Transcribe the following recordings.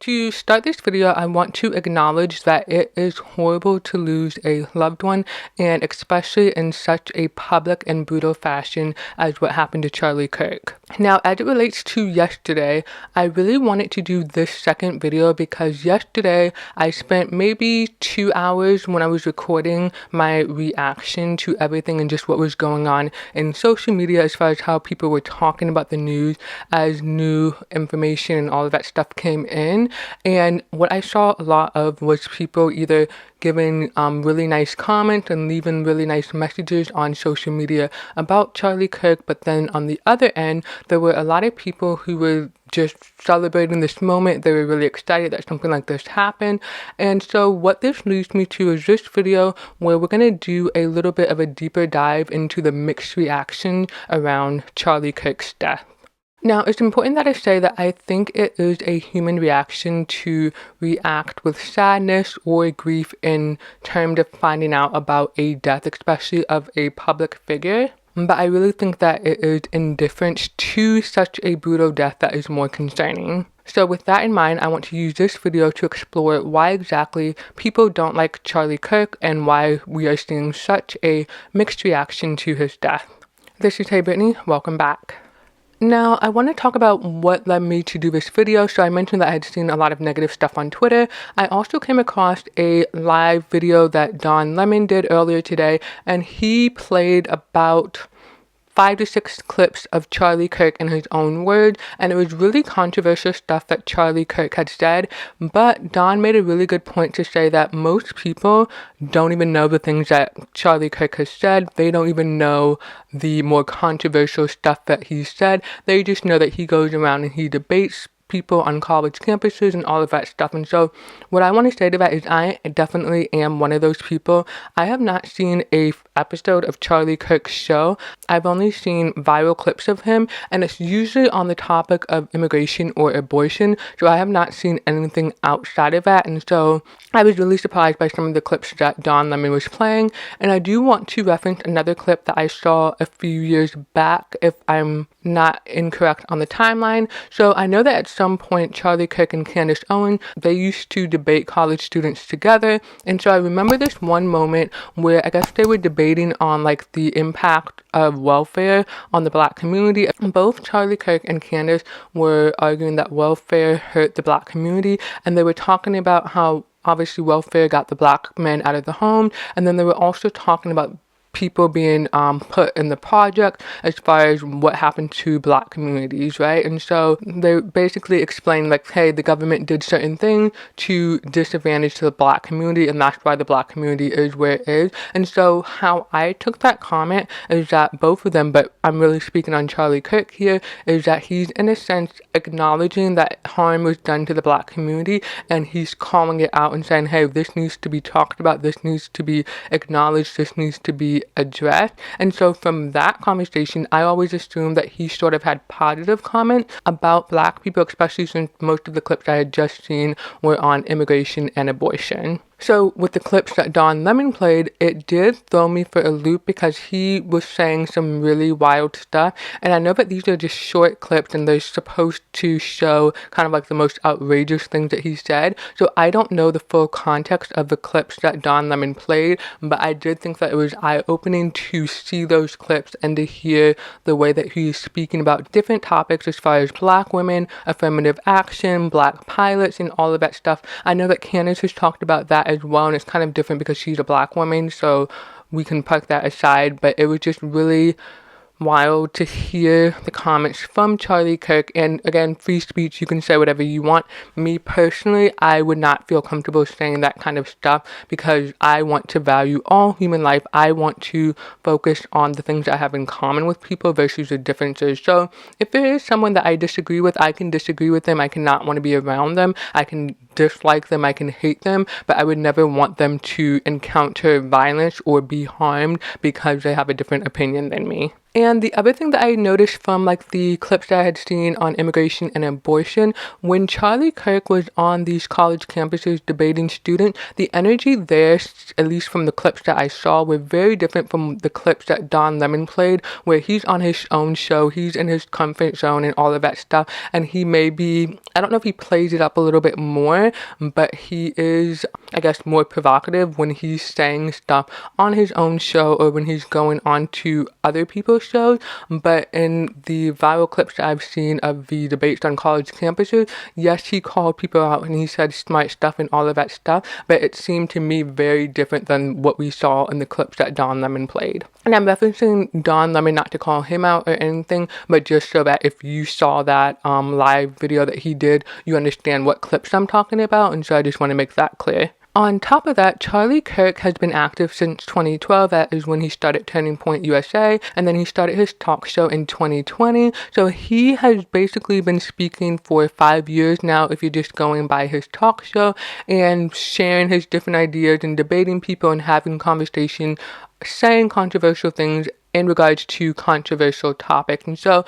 To start this video, I want to acknowledge that it is horrible to lose a loved one, and especially in such a public and brutal fashion as what happened to Charlie Kirk. Now, as it relates to yesterday, I really wanted to do this second video because yesterday I spent maybe 2 hours when I was recording my reaction to everything and just what was going on in social media as far as how people were talking about the news as new information and all of that stuff came in. And what I saw a lot of was people either giving really nice comments and leaving really nice messages on social media about Charlie Kirk, but then on the other end, there were a lot of people who were just celebrating this moment. They were really excited that something like this happened. And so what this leads me to is this video where we're going to do a little bit of a deeper dive into the mixed reaction around Charlie Kirk's death. Now, it's important that I say that I think it is a human reaction to react with sadness or grief in terms of finding out about a death, especially of a public figure. But I really think that it is indifference to such a brutal death that is more concerning. So with that in mind, I want to use this video to explore why exactly people don't like Charlie Kirk and why we are seeing such a mixed reaction to his death. This is Hey Brittany, welcome back. Now, I want to talk about what led me to do this video. So I mentioned that I had seen a lot of negative stuff on Twitter. I also came across a live video that Don Lemon did earlier today, and he played about 5 to 6 clips of Charlie Kirk in his own words, and it was really controversial stuff that Charlie Kirk had said, but Don made a really good point to say that most people don't even know the things that Charlie Kirk has said. They don't even know the more controversial stuff that he said. They just know that he goes around and he debates people on college campuses and all of that stuff. And so what I want to say to that is I definitely am one of those people. I have not seen a episode of Charlie Kirk's show. I've only seen viral clips of him, and it's usually on the topic of immigration or abortion. So I have not seen anything outside of that. And so I was really surprised by some of the clips that Don Lemon was playing. And I do want to reference another clip that I saw a few years back, if I'm not incorrect on the timeline. So I know that at some point Charlie Kirk and Candace Owens, they used to debate college students together. And so I remember this one moment where I guess they were debating on like the impact of welfare on the Black community. Both Charlie Kirk and Candace were arguing that welfare hurt the Black community, and they were talking about how obviously welfare got the Black men out of the home, and then they were also talking about people being put in the project as far as what happened to Black communities, right? And so they basically explained like, hey, the government did certain things to disadvantage to the Black community, and that's why the Black community is where it is. And so how I took that comment is that both of them, but I'm really speaking on Charlie Kirk here, is that he's in a sense acknowledging that harm was done to the Black community, and he's calling it out and saying, hey, this needs to be talked about, this needs to be acknowledged, this needs to be addressed. And so from that conversation, I always assumed that he sort of had positive comments about Black people, especially since most of the clips I had just seen were on immigration and abortion. So with the clips that Don Lemon played, it did throw me for a loop because he was saying some really wild stuff. And I know that these are just short clips and they're supposed to show kind of like the most outrageous things that he said. So I don't know the full context of the clips that Don Lemon played, but I did think that it was eye-opening to see those clips and to hear the way that he is speaking about different topics as far as Black women, affirmative action, Black pilots, and all of that stuff. I know that Candace has talked about that as well, and it's kind of different because she's a Black woman, so we can put that aside, but it was just really wild to hear the comments from Charlie Kirk. And again, free speech, you can say whatever you want. Me personally, I would not feel comfortable saying that kind of stuff because I want to value all human life. I want to focus on the things I have in common with people versus the differences. So if there is someone that I disagree with, I can disagree with them. I cannot want to be around them. I can dislike them, I can hate them, but I would never want them to encounter violence or be harmed because they have a different opinion than me. And the other thing that I noticed from like the clips that I had seen on immigration and abortion, when Charlie Kirk was on these college campuses debating students, the energy there, at least from the clips that I saw, were very different from the clips that Don Lemon played, where he's on his own show, he's in his comfort zone and all of that stuff, and he may be, I don't know if he plays it up a little bit more, but he is, I guess, more provocative when he's saying stuff on his own show or when he's going on to other people's shows. But in the viral clips that I've seen of the debates on college campuses, yes, he called people out and he said smart stuff and all of that stuff, but it seemed to me very different than what we saw in the clips that Don Lemon played. And I'm referencing Don Lemon not to call him out or anything, but just so that if you saw that live video that he did, you understand what clips I'm talking about, and so I just want to make that clear. On top of that, Charlie Kirk has been active since 2012. That is when he started Turning Point USA, and then he started his talk show in 2020. So he has basically been speaking for 5 years now, if you're just going by his talk show, and sharing his different ideas and debating people and having conversation, saying controversial things in regards to controversial topics. And so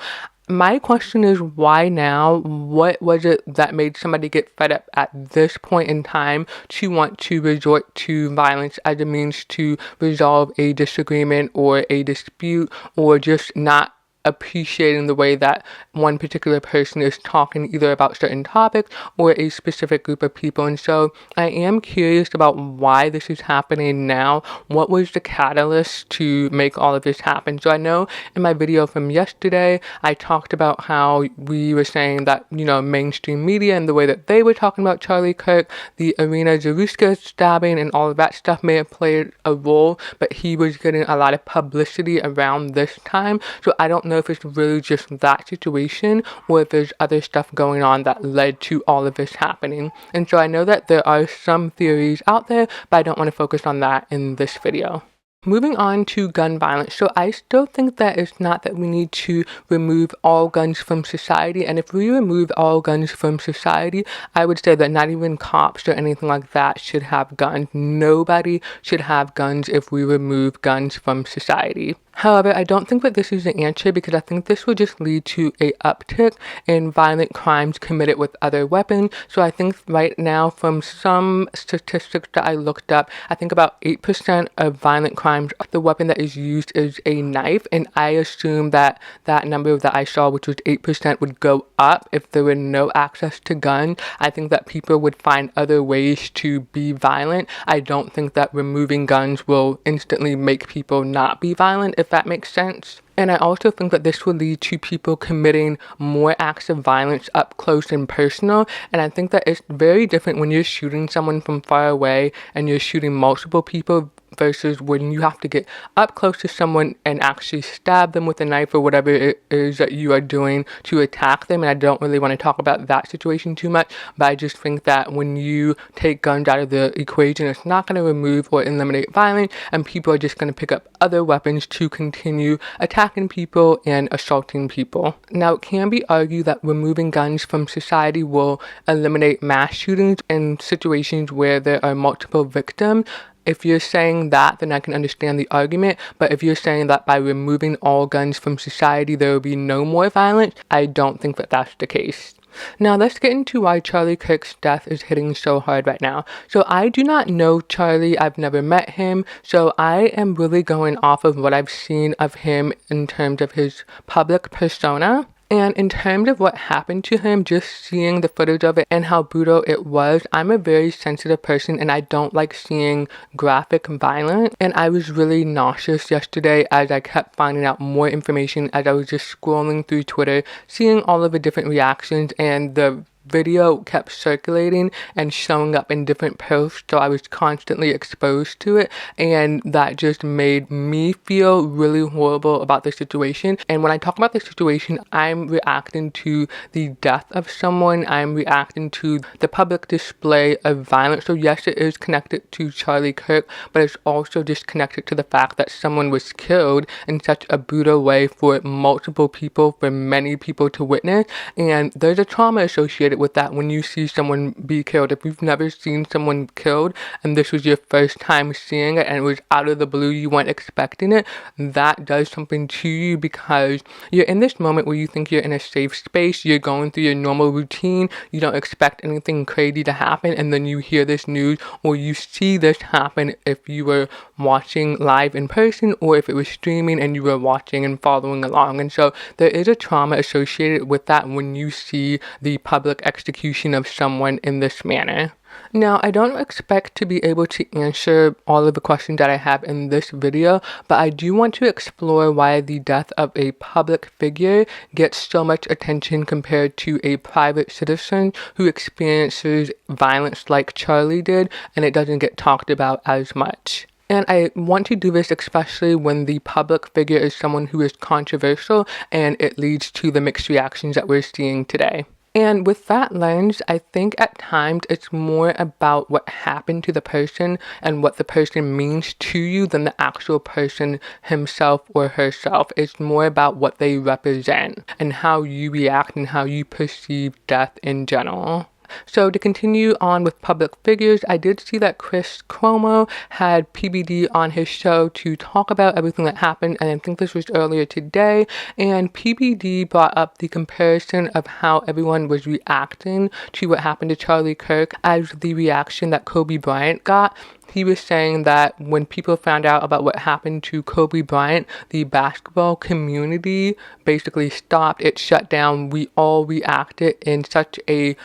my question is, why now? What was it that made somebody get fed up at this point in time to want to resort to violence as a means to resolve a disagreement or a dispute, or just not appreciating the way that one particular person is talking either about certain topics or a specific group of people? And so I am curious about why this is happening now. What was the catalyst to make all of this happen? So I know in my video from yesterday, I talked about how we were saying that, you know, mainstream media and the way that they were talking about Charlie Kirk, the Irina Zaruska stabbing and all of that stuff may have played a role, but he was getting a lot of publicity around this time. So I don't know if it's really just that situation or if there's other stuff going on that led to all of this happening. And so I know that there are some theories out there, but I don't want to focus on that in this video. Moving on to gun violence. So I still think that it's not that we need to remove all guns from society. And if we remove all guns from society, I would say that not even cops or anything like that should have guns. Nobody should have guns if we remove guns from society. However, I don't think that this is the answer, because I think this will just lead to a uptick in violent crimes committed with other weapons. So I think right now, from some statistics that I looked up, I think about 8% of violent crimes, the weapon that is used is a knife. And I assume that that number that I saw, which was 8%, would go up if there were no access to guns. I think that people would find other ways to be violent. I don't think that removing guns will instantly make people not be violent, if that makes sense. And I also think that this will lead to people committing more acts of violence up close and personal. And I think that it's very different when you're shooting someone from far away and you're shooting multiple people versus when you have to get up close to someone and actually stab them with a knife or whatever it is that you are doing to attack them. And I don't really want to talk about that situation too much, but I just think that when you take guns out of the equation, it's not going to remove or eliminate violence, and people are just going to pick up other weapons to continue attacking people and assaulting people. Now, it can be argued that removing guns from society will eliminate mass shootings in situations where there are multiple victims. If you're saying that, then I can understand the argument. But if you're saying that by removing all guns from society, there will be no more violence, I don't think that that's the case. Now, let's get into why Charlie Kirk's death is hitting so hard right now. So I do not know Charlie. I've never met him. So I am really going off of what I've seen of him in terms of his public persona. And in terms of what happened to him, just seeing the footage of it and how brutal it was, I'm a very sensitive person and I don't like seeing graphic violence. And I was really nauseous yesterday as I kept finding out more information as I was just scrolling through Twitter, seeing all of the different reactions, and the video kept circulating and showing up in different posts, so I was constantly exposed to it, and that just made me feel really horrible about the situation. And when I talk about the situation, I'm reacting to the death of someone, I'm reacting to the public display of violence. So yes, it is connected to Charlie Kirk, but it's also just connected to the fact that someone was killed in such a brutal way for multiple people, for many people to witness, and there's a trauma associated with that when you see someone be killed. If you've never seen someone killed and this was your first time seeing it and it was out of the blue, you weren't expecting it, that does something to you because you're in this moment where you think you're in a safe space, you're going through your normal routine, you don't expect anything crazy to happen, and then you hear this news or you see this happen if you were watching live in person or if it was streaming and you were watching and following along. And so there is a trauma associated with that when you see the public execution of someone in this manner. Now, I don't expect to be able to answer all of the questions that I have in this video, but I do want to explore why the death of a public figure gets so much attention compared to a private citizen who experiences violence like Charlie did, and it doesn't get talked about as much. And I want to do this especially when the public figure is someone who is controversial and it leads to the mixed reactions that we're seeing today. And with that lens, I think at times it's more about what happened to the person and what the person means to you than the actual person himself or herself. It's more about what they represent and how you react and how you perceive death in general. So to continue on with public figures, I did see that Chris Cuomo had PBD on his show to talk about everything that happened, and I think this was earlier today, and PBD brought up the comparison of how everyone was reacting to what happened to Charlie Kirk as the reaction that Kobe Bryant got. He was saying that when people found out about what happened to Kobe Bryant, the basketball community basically stopped, it shut down. We all reacted in such a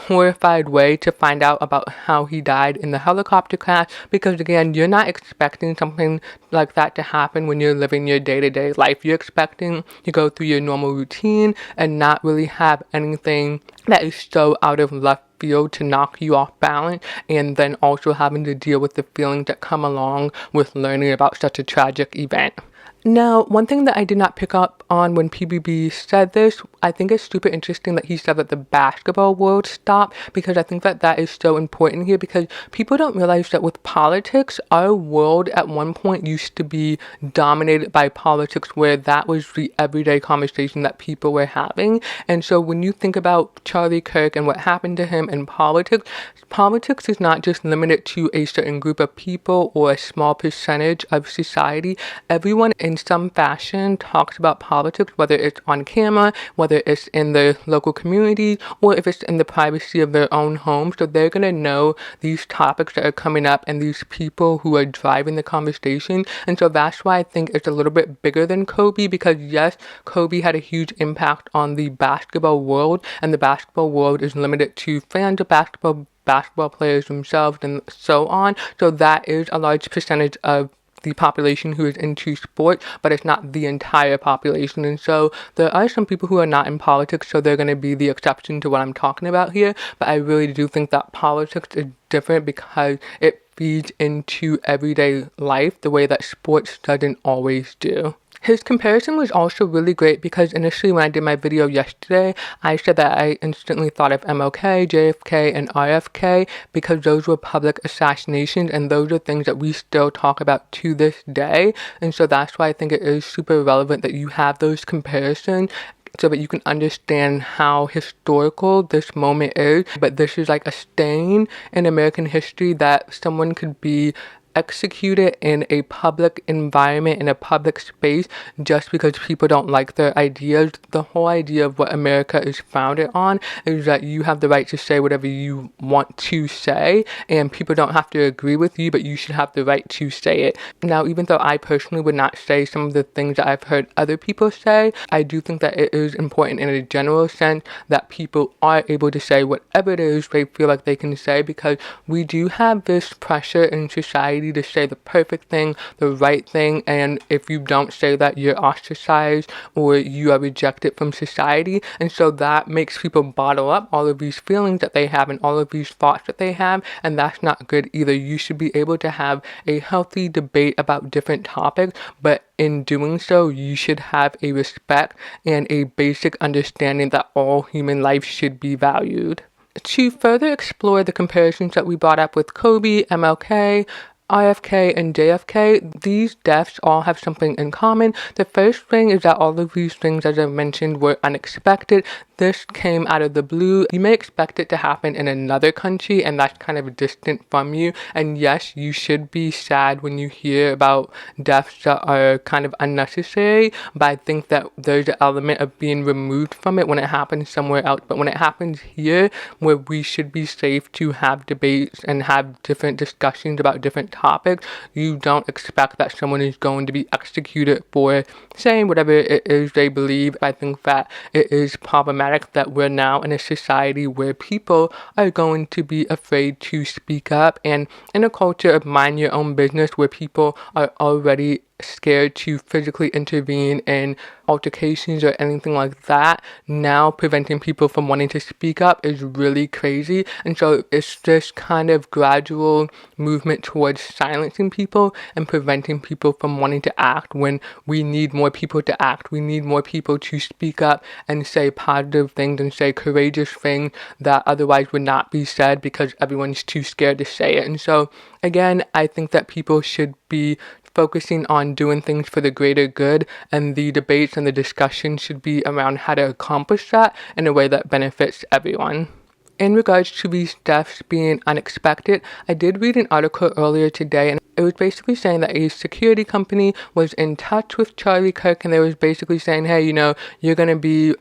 horrified way to find out about how he died in the helicopter crash, because again, you're not expecting something like that to happen when you're living your day-to-day life. You're expecting to go through your normal routine and not really have anything that is so out of left field to knock you off balance, and then also having to deal with the feelings that come along with learning about such a tragic event. Now, one thing that I did not pick up on when PBB said this, I think it's super interesting that he said that the basketball world stopped, because I think that that is so important here, because people don't realize that with politics, our world at one point used to be dominated by politics, where that was the everyday conversation that people were having. And so when you think about Charlie Kirk and what happened to him in politics, politics is not just limited to a certain group of people or a small percentage of society. Everyone in some fashion talks about politics, whether it's on camera, whether it's in their local community, or if it's in the privacy of their own home. So they're going to know these topics that are coming up and these people who are driving the conversation. And so that's why I think it's a little bit bigger than Kobe, because yes, Kobe had a huge impact on the basketball world, and the basketball world is limited to fans of basketball players themselves and so on. So that is a large percentage of the population who is into sport, but it's not the entire population. And so there are some people who are not in politics, so they're going to be the exception to what I'm talking about here. But I really do think that politics is different because it feeds into everyday life the way that sports doesn't always do. His comparison was also really great because initially when I did my video yesterday, I said that I instantly thought of MLK, JFK, and RFK because those were public assassinations, and those are things that we still talk about to this day. And so that's why I think it is super relevant that you have those comparisons, so that you can understand how historical this moment is. But this is like a stain in American history that someone could be executed in a public environment, in a public space, just because people don't like their ideas. The whole idea of what America is founded on is that you have the right to say whatever you want to say, and people don't have to agree with you, but you should have the right to say it. Now, even though I personally would not say some of the things that I've heard other people say, I do think that it is important in a general sense that people are able to say whatever it is they feel like they can say, because we do have this pressure in society to say the perfect thing, the right thing, and if you don't say that, you're ostracized or you are rejected from society. And so that makes people bottle up all of these feelings that they have and all of these thoughts that they have, and that's not good either. You should be able to have a healthy debate about different topics, but in doing so, you should have a respect and a basic understanding that all human life should be valued. To further explore the comparisons that we brought up with Kobe, MLK, RFK and JFK, these deaths all have something in common. The first thing is that all of these things, as I mentioned, were unexpected. This came out of the blue. You may expect it to happen in another country, and that's kind of distant from you. And yes, you should be sad when you hear about deaths that are kind of unnecessary, but I think that there's an element of being removed from it when it happens somewhere else. But when it happens here, where we should be safe to have debates and have different discussions about different topics, you don't expect that someone is going to be executed for saying whatever it is they believe. I think that it is problematic that we're now in a society where people are going to be afraid to speak up, and in a culture of mind your own business where people are already scared to physically intervene in altercations or anything like that, now preventing people from wanting to speak up is really crazy. And so it's this kind of gradual movement towards silencing people and preventing people from wanting to act when we need more people to act. We need more people to speak up and say positive things and say courageous things that otherwise would not be said because everyone's too scared to say it. And so again, I think that people should be focusing on doing things for the greater good, and the debates and the discussion should be around how to accomplish that in a way that benefits everyone. In regards to these deaths being unexpected, I did read an article earlier today, and it was basically saying that a security company was in touch with Charlie Kirk, and they was basically saying, hey, you're going to be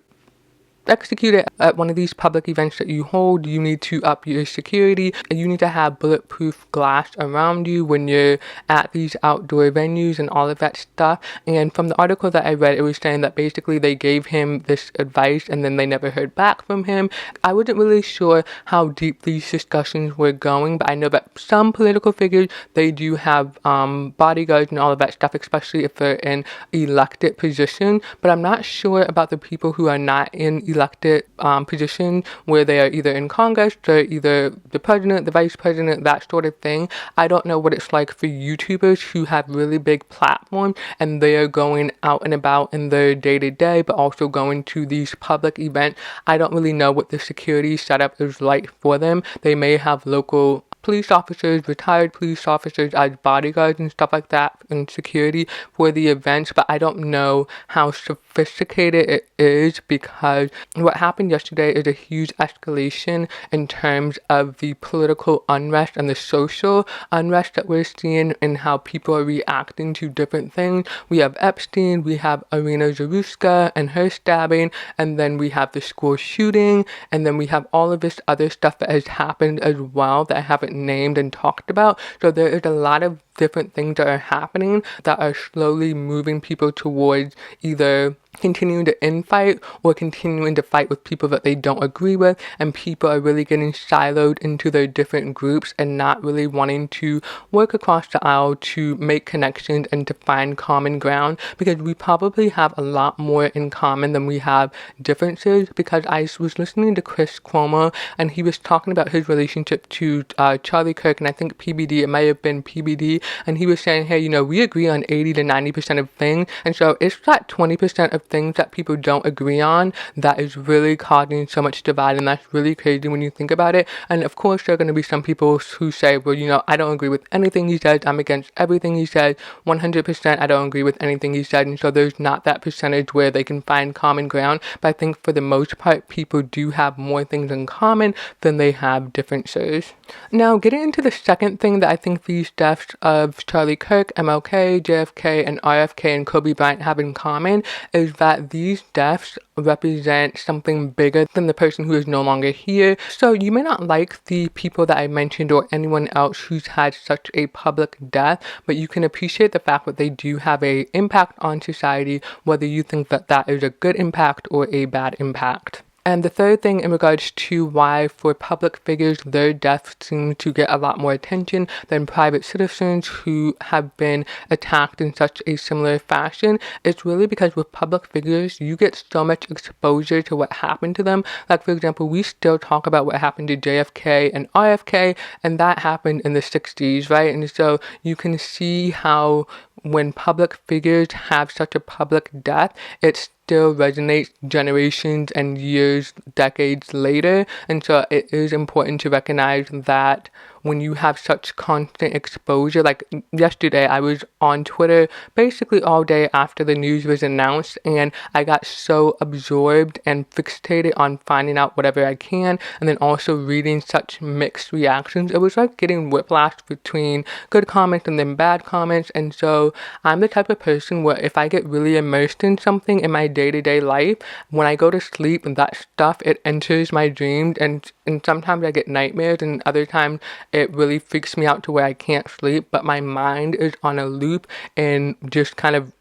executed at one of these public events that you hold. You need to up your security, and you need to have bulletproof glass around you when you're at these outdoor venues and all of that stuff. And from the article that I read, it was saying that basically they gave him this advice and then they never heard back from him. I wasn't really sure how deep these discussions were going, but I know that some political figures, they do have bodyguards and all of that stuff, especially if they're in elected position. But I'm not sure about the people who are not in elected position, where they are either in Congress, they're either the president, the vice president, that sort of thing. I don't know what it's like for YouTubers who have really big platforms and they are going out and about in their day-to-day, but also going to these public events. I don't really know what the security setup is like for them. They may have local police officers, retired police officers as bodyguards and stuff like that in security for the events, but I don't know how sophisticated it is, because what happened yesterday is a huge escalation in terms of the political unrest and the social unrest that we're seeing and how people are reacting to different things. We have Epstein, we have Irina Zaruska and her stabbing, and then we have the school shooting, and then we have all of this other stuff that has happened as well that I haven't named and talked about. So there is a lot of different things that are happening that are slowly moving people towards either continuing to infight or continuing to fight with people that they don't agree with, and people are really getting siloed into their different groups and not really wanting to work across the aisle to make connections and to find common ground, because we probably have a lot more in common than we have differences. Because I was listening to Chris Cuomo and he was talking about his relationship to Charlie Kirk, and I think PBD, it might have been PBD, and he was saying, hey, we agree on 80 to 90% of things, and so it's that 20% of things that people don't agree on that is really causing so much divide, and that's really crazy when you think about it. And of course there are going to be some people who say, well, I don't agree with anything he says, I'm against everything he says, 100% I don't agree with anything he said, and so there's not that percentage where they can find common ground. But I think for the most part people do have more things in common than they have differences. Now, getting into the second thing that I think these deaths of Charlie Kirk, MLK, JFK, and RFK and Kobe Bryant have in common is that these deaths represent something bigger than the person who is no longer here. So you may not like the people that I mentioned or anyone else who's had such a public death, but you can appreciate the fact that they do have an impact on society, whether you think that that is a good impact or a bad impact. And the third thing in regards to why for public figures their deaths seem to get a lot more attention than private citizens who have been attacked in such a similar fashion, it's really because with public figures you get so much exposure to what happened to them. Like, for example, we still talk about what happened to JFK and RFK, and that happened in the 60s, right? And so you can see how when public figures have such a public death, it's still resonates generations and years, decades later. And so it is important to recognize that when you have such constant exposure, like yesterday, I was on Twitter basically all day after the news was announced, and I got so absorbed and fixated on finding out whatever I can, and then also reading such mixed reactions. It was like getting whiplash between good comments and then bad comments. And so I'm the type of person where if I get really immersed in something in my day-to-day life, when I go to sleep, that stuff, it enters my dreams, and sometimes I get nightmares, and other times it really freaks me out to where I can't sleep, but my mind is on a loop and just kind of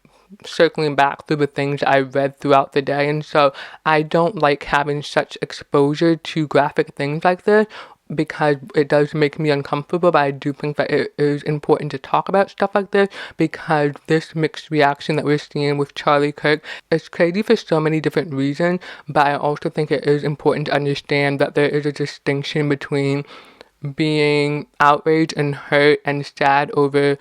circling back through the things I read throughout the day. And so I don't like having such exposure to graphic things like this, because it does make me uncomfortable. But I do think that it is important to talk about stuff like this, because this mixed reaction that we're seeing with Charlie Kirk is crazy for so many different reasons. But I also think it is important to understand that there is a distinction between being outraged and hurt and sad over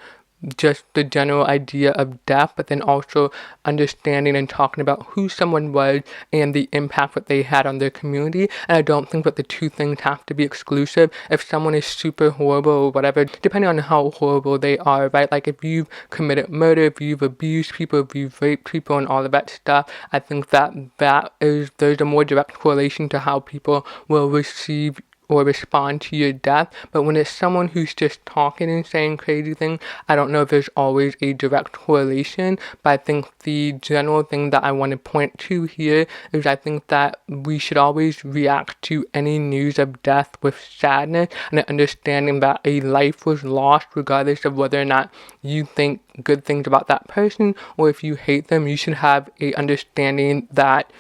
just the general idea of death, but then also understanding and talking about who someone was and the impact that they had on their community. And I don't think that the two things have to be exclusive. If someone is super horrible or whatever, depending on how horrible they are, right? Like if you've committed murder, if you've abused people, if you've raped people and all of that stuff, I think that there's a more direct correlation to how people will receive or respond to your death. But when it's someone who's just talking and saying crazy things, I don't know if there's always a direct correlation. But I think the general thing that I want to point to here is I think that we should always react to any news of death with sadness and an understanding that a life was lost, regardless of whether or not you think good things about that person or if you hate them. You should have a understanding that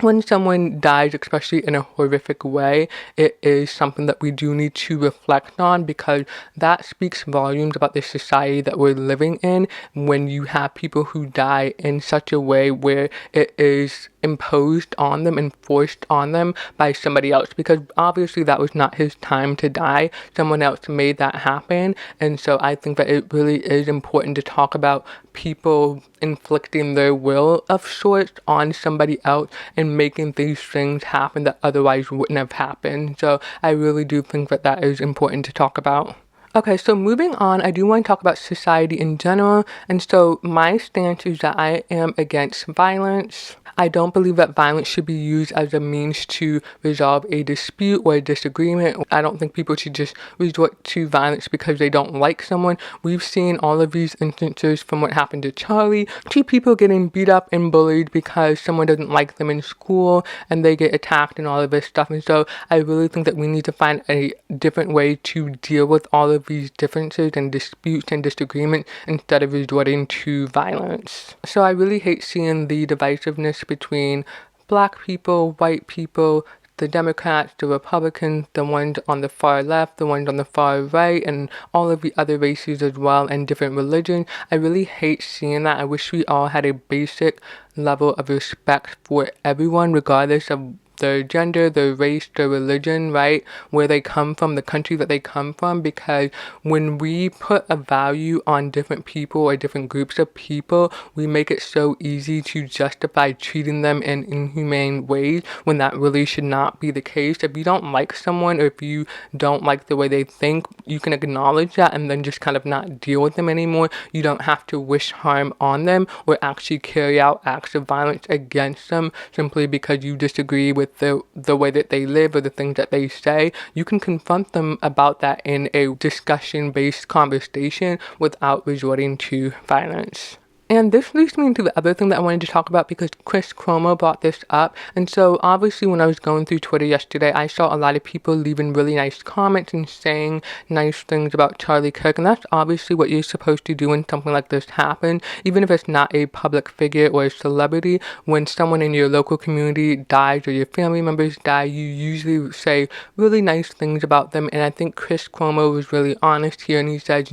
when someone dies, especially in a horrific way, it is something that we do need to reflect on, because that speaks volumes about the society that we're living in when you have people who die in such a way where it is imposed on them and forced on them by somebody else, because obviously that was not his time to die. Someone else made that happen. And so I think that it really is important to talk about people inflicting their will of sorts on somebody else and making these things happen that otherwise wouldn't have happened. So I really do think that that is important to talk about. Okay, so moving on, I do want to talk about society in general. And so my stance is that I am against violence. I don't believe that violence should be used as a means to resolve a dispute or a disagreement. I don't think people should just resort to violence because they don't like someone. We've seen all of these instances, from what happened to Charlie to people getting beat up and bullied because someone doesn't like them in school and they get attacked and all of this stuff. And so I really think that we need to find a different way to deal with all of these differences and disputes and disagreements instead of resorting to violence. So I really hate seeing the divisiveness between black people, white people, the Democrats, the Republicans, the ones on the far left, the ones on the far right, and all of the other races as well, and different religions. I really hate seeing that. I wish we all had a basic level of respect for everyone, regardless of their gender, their race, their religion, right? Where they come from, the country that they come from. Because when we put a value on different people or different groups of people, we make it so easy to justify treating them in inhumane ways when that really should not be the case. If you don't like someone, or if you don't like the way they think, you can acknowledge that and then just kind of not deal with them anymore. You don't have to wish harm on them or actually carry out acts of violence against them simply because you disagree with the way that they live or the things that they say. You can confront them about that in a discussion-based conversation without resorting to violence. And this leads me into the other thing that I wanted to talk about, because Chris Cuomo brought this up. And so obviously when I was going through Twitter yesterday, I saw a lot of people leaving really nice comments and saying nice things about Charlie Kirk. And that's obviously what you're supposed to do when something like this happens. Even if it's not a public figure or a celebrity, when someone in your local community dies or your family members die, you usually say really nice things about them. And I think Chris Cuomo was really honest here, and he said,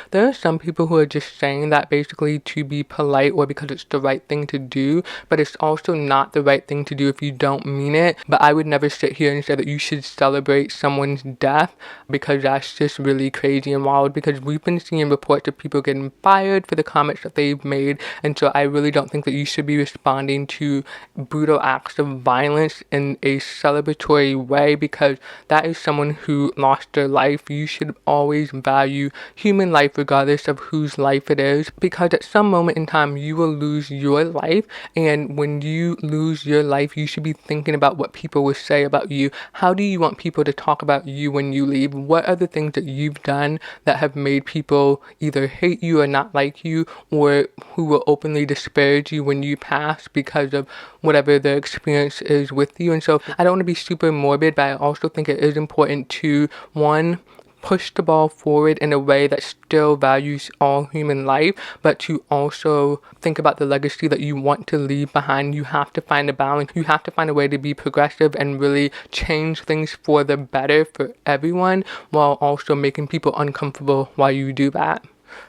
there are some people who are just saying that basically to be polite or because it's the right thing to do, but it's also not the right thing to do if you don't mean it. But I would never sit here and say that you should celebrate someone's death, because that's just really crazy and wild, because we've been seeing reports of people getting fired for the comments that they've made. And so I really don't think that you should be responding to brutal acts of violence in a celebratory way, because that is someone who lost their life. You should always value human life regardless of whose life it is, because at some moment in time you will lose your life, and when you lose your life you should be thinking about what people will say about you. How do you want people to talk about you when you leave? What are the things that you've done that have made people either hate you or not like you, or who will openly disparage you when you pass because of whatever the experience is with you? And so I don't want to be super morbid, but I also think it is important to, one, push the ball forward in a way that still values all human life, but to also think about the legacy that you want to leave behind. You have to find a balance. You have to find a way to be progressive and really change things for the better for everyone, while also making people uncomfortable while you do that.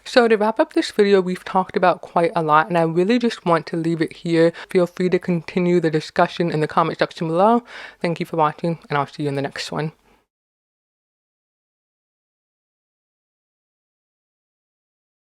So to wrap up this video, we've talked about quite a lot, and I really just want to leave it here. Feel free to continue the discussion in the comment section below. Thank you for watching, and I'll see you in the next one.